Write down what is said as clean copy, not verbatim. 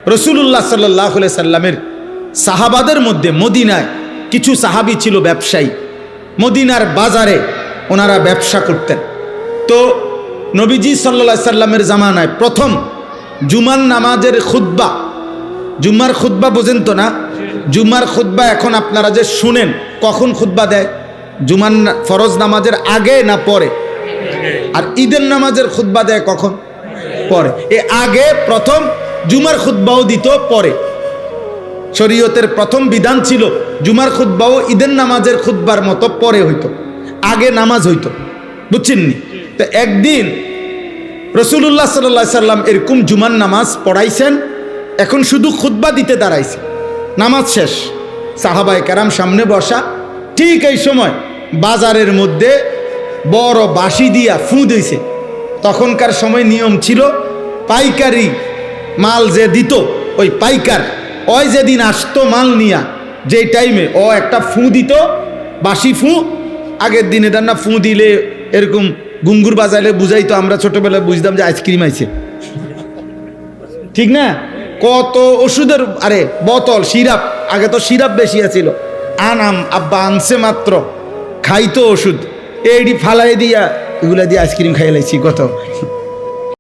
রাসূলুল্লাহ সাল্লাল্লাহু আলাইহি সাল্লামের সাহাবাদের মধ্যে মদিনায় কিছু সাহাবী ছিল ব্যবসায়ী, মদিনার বাজারে ওনারা ব্যবসা করতেন। তো নবীজি সাল্লাল্লাহু আলাইহি সাল্লামের জামানায় প্রথম জুমার নামাজের খুতবা, জুমার খুতবা বোঝেন তো না? জুমার খুতবা এখন আপনারা যে শুনেন, কখন খুতবা দেয়? জুমার ফরজ নামাজের আগে না পরে? আর ঈদের নামাজের খুতবা দেয় কখন? পরে। এ আগে প্রথম জুমার খুতবাও দিত, পরে। শরীয়তের প্রথম বিধান ছিল জুমার খুতবাও ঈদের নামাজের খুতবার মতো পরে হইতো, আগে নামাজ হইতো। বুঝছেন নি? তো একদিন রাসূলুল্লাহ সাল্লাল্লাহু আলাইহি সাল্লাম এরকম জুমার নামাজ পড়াইছেন, এখন শুধু খুতবা দিতে দাঁড়াইছে, নামাজ শেষ, সাহাবায়ে কেরাম সামনে বসা। ঠিক এই সময় বাজারের মধ্যে বড় বাঁশি দিয়া ফু দিয়েছে। তখনকার সময় নিয়ম ছিল পাইকারি মাল যে দিত, ওই পাইকার ওই যেদিন আসতো মাল নিয়া, যেই টাইমে ও একটা ফু দিত, বাঁশি ফু। আগের দিনে তার না ফু দিলে এরকম গুঙ্গুর বাজাইলে বুঝাইতো, আমরা ছোটবেলায় বুঝতাম যে আইসক্রিম আইছে, ঠিক না? কত ওষুধের আরে বোতল, সিরাপ, আগে তো সিরাপ বেশি আছিল, আনাম আব্বা আনছে মাত্র, খাইতো ওষুধ, এইটি ফালাই দিয়া এগুলা দিয়ে আইসক্রিম খাইয়ে লাইছি কত।